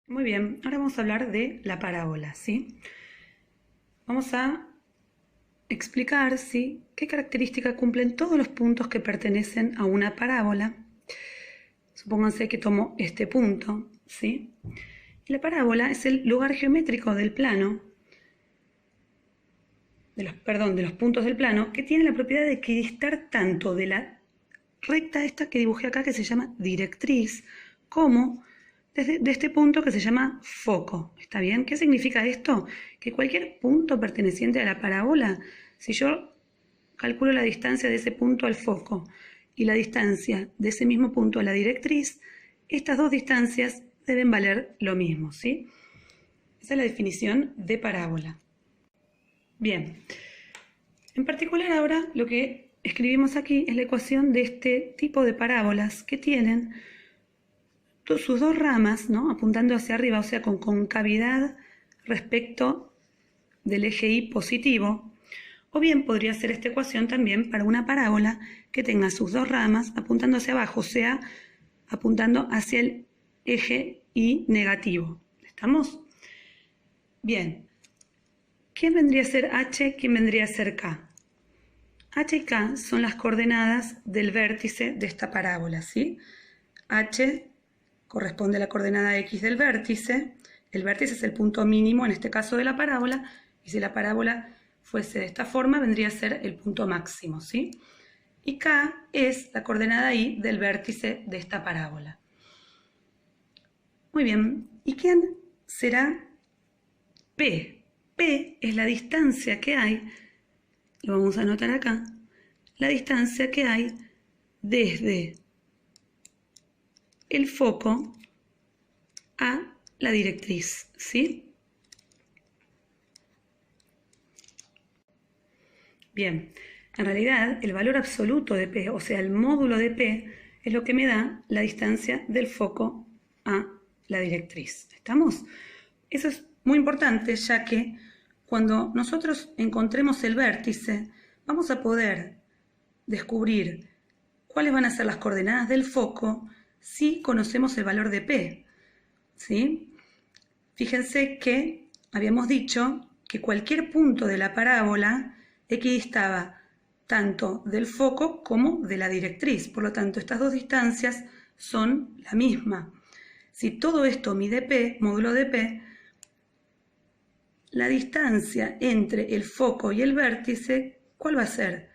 Muy bien, ahora vamos a hablar de la parábola, ¿sí? Vamos a explicar, ¿sí?, qué característica cumplen todos los puntos que pertenecen a una parábola. Supónganse que tomo este punto, ¿sí? Y la parábola es el lugar geométrico del plano, de los puntos del plano, que tiene la propiedad de equidistar tanto de la recta esta que dibujé acá, que se llama directriz, como de este punto que se llama foco. ¿Está bien? ¿Qué significa esto? Que cualquier punto perteneciente a la parábola, si yo calculo la distancia de ese punto al foco y la distancia de ese mismo punto a la directriz, estas dos distancias deben valer lo mismo, ¿sí? Esa es la definición de parábola. Bien, en particular ahora lo que escribimos aquí es la ecuación de este tipo de parábolas que tienen sus dos ramas, ¿no?, apuntando hacia arriba, o sea, con concavidad respecto del eje Y positivo, o bien podría ser esta ecuación también para una parábola que tenga sus dos ramas apuntando hacia abajo, o sea, apuntando hacia el eje Y negativo. ¿Estamos? Bien. ¿Quién vendría a ser H? ¿Quién vendría a ser K? H y K son las coordenadas del vértice de esta parábola, ¿sí? H corresponde a la coordenada X del vértice. El vértice es el punto mínimo, en este caso de la parábola, y si la parábola fuese de esta forma, vendría a ser el punto máximo, ¿sí? Y K es la coordenada Y del vértice de esta parábola. Muy bien, ¿y quién será P? P es la distancia que hay, lo vamos a anotar acá, la distancia que hay desde el foco a la directriz, ¿sí? Bien, en realidad el valor absoluto de P, o sea, el módulo de P, es lo que me da la distancia del foco a la directriz. ¿Estamos? Eso es muy importante, ya que cuando nosotros encontremos el vértice, vamos a poder descubrir cuáles van a ser las coordenadas del foco si conocemos el valor de P, ¿sí? Fíjense que habíamos dicho que cualquier punto de la parábola equidistaba tanto del foco como de la directriz. Por lo tanto, estas dos distancias son la misma. Si todo esto mide P, módulo de P, la distancia entre el foco y el vértice, ¿cuál va a ser?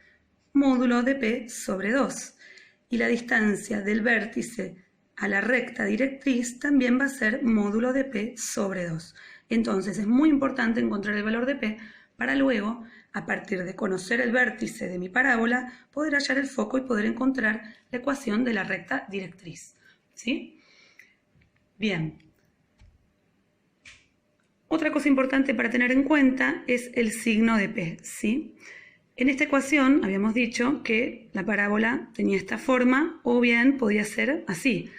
Módulo de P sobre 2. Y la distancia del vértice a la recta directriz también va a ser módulo de P sobre 2. Entonces es muy importante encontrar el valor de P para luego, a partir de conocer el vértice de mi parábola, poder hallar el foco y poder encontrar la ecuación de la recta directriz, ¿sí? Bien. Otra cosa importante para tener en cuenta es el signo de P, ¿sí? En esta ecuación habíamos dicho que la parábola tenía esta forma o bien podía ser así.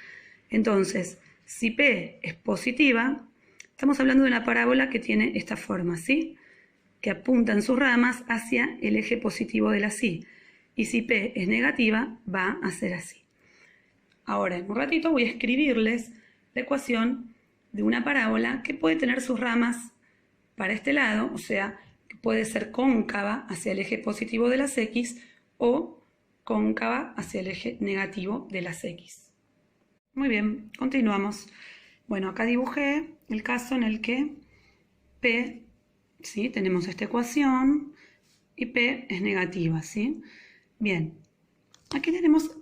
Entonces, si P es positiva, estamos hablando de una parábola que tiene esta forma, ¿sí?, que apunta en sus ramas hacia el eje positivo de la Y. Y si P es negativa, va a ser así. Ahora, en un ratito voy a escribirles la ecuación de una parábola que puede tener sus ramas para este lado, o sea, que puede ser cóncava hacia el eje positivo de las X o cóncava hacia el eje negativo de las X. Muy bien, continuamos. Bueno, acá dibujé el caso en el que P, ¿sí?, tenemos esta ecuación y P es negativa, ¿sí? Bien, aquí tenemos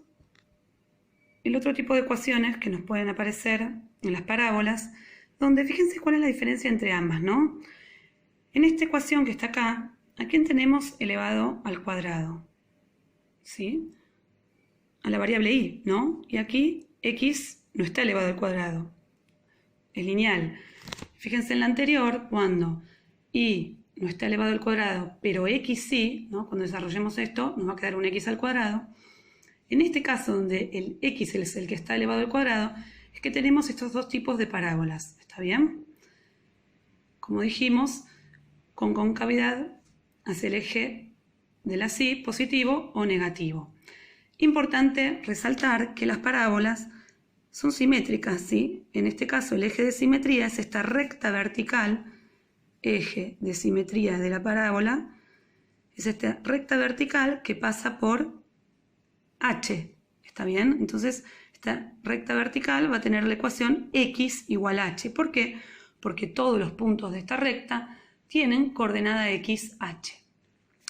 el otro tipo de ecuaciones que nos pueden aparecer en las parábolas, donde fíjense cuál es la diferencia entre ambas, ¿no? En esta ecuación que está acá, ¿a quién tenemos elevado al cuadrado? ¿Sí? A la variable y, ¿no? Y aquí x no está elevado al cuadrado, es lineal. Fíjense en la anterior, cuando y no está elevado al cuadrado, pero x sí, ¿no?, cuando desarrollemos esto, nos va a quedar un x al cuadrado. En este caso, donde el x es el que está elevado al cuadrado, es que tenemos estos dos tipos de parábolas. ¿Está bien? Como dijimos, con concavidad hacia el eje de la Y, positivo o negativo. Importante resaltar que las parábolas son simétricas, ¿sí? En este caso el eje de simetría es esta recta vertical, eje de simetría de la parábola, es esta recta vertical que pasa por h, ¿está bien? Entonces esta recta vertical va a tener la ecuación x igual a h. ¿Por qué? Porque todos los puntos de esta recta tienen coordenada x, h.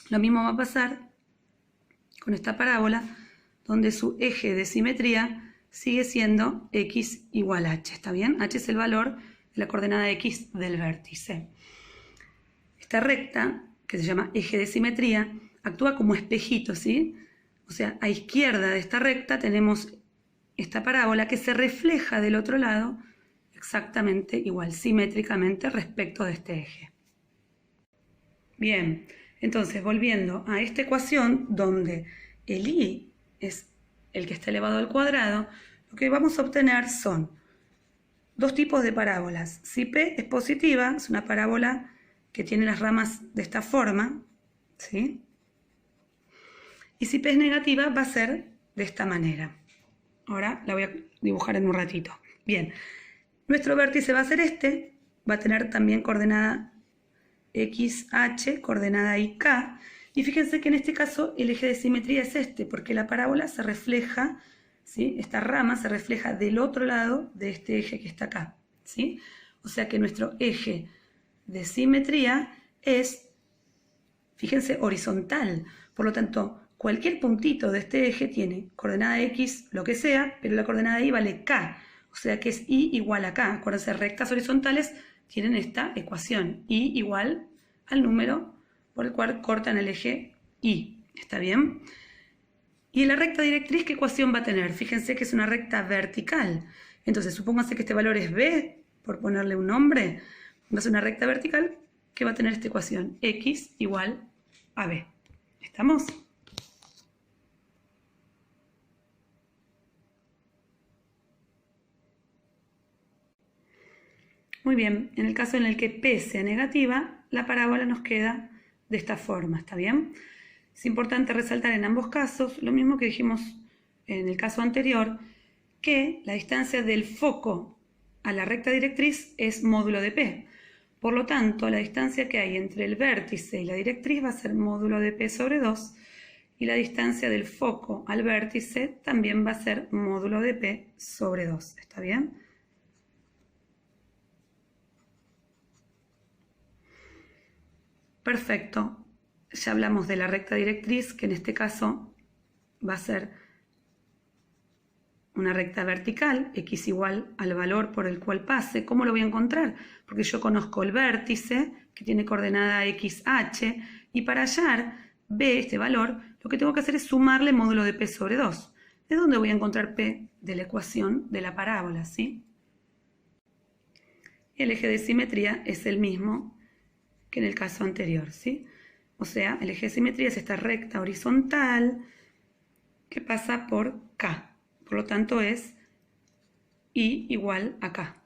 Lo mismo va a pasar con esta parábola, donde su eje de simetría sigue siendo x igual a h, ¿está bien? H es el valor de la coordenada x del vértice. Esta recta, que se llama eje de simetría, actúa como espejito, ¿sí? O sea, a izquierda de esta recta tenemos esta parábola que se refleja del otro lado exactamente igual, simétricamente respecto de este eje. Bien, entonces volviendo a esta ecuación donde el y es el que está elevado al cuadrado, lo que vamos a obtener son dos tipos de parábolas. Si P es positiva, es una parábola que tiene las ramas de esta forma, ¿sí? Y si P es negativa, va a ser de esta manera. Ahora la voy a dibujar en un ratito. Bien, nuestro vértice va a ser este, va a tener también coordenada x, h, coordenada y k. Y fíjense que en este caso el eje de simetría es este, porque la parábola se refleja, ¿sí? Esta rama se refleja del otro lado de este eje que está acá, ¿sí? O sea que nuestro eje de simetría es, fíjense, horizontal. Por lo tanto, cualquier puntito de este eje tiene coordenada x, lo que sea, pero la coordenada y vale k. O sea que es y igual a k. Acuérdense, rectas horizontales tienen esta ecuación, y igual al número por el cual cortan el eje y. ¿Está bien? Y en la recta directriz, ¿qué ecuación va a tener? Fíjense que es una recta vertical. Entonces, supónganse que este valor es b, por ponerle un nombre. Va a ser una recta vertical que va a tener esta ecuación, x igual a b. ¿Estamos? Muy bien, en el caso en el que P sea negativa, la parábola nos queda de esta forma, ¿está bien? Es importante resaltar en ambos casos lo mismo que dijimos en el caso anterior, que la distancia del foco a la recta directriz es módulo de P. Por lo tanto, la distancia que hay entre el vértice y la directriz va a ser módulo de P sobre 2, y la distancia del foco al vértice también va a ser módulo de P sobre 2, ¿está bien? Perfecto, ya hablamos de la recta directriz, que en este caso va a ser una recta vertical, x igual al valor por el cual pase. ¿Cómo lo voy a encontrar? Porque yo conozco el vértice, que tiene coordenada x, h, y para hallar b, este valor, lo que tengo que hacer es sumarle módulo de p sobre 2. ¿De dónde voy a encontrar p? De la ecuación de la parábola, ¿sí? Y el eje de simetría es el mismo que en el caso anterior, ¿sí? O sea, el eje de simetría es esta recta horizontal que pasa por K. Por lo tanto es I igual a K.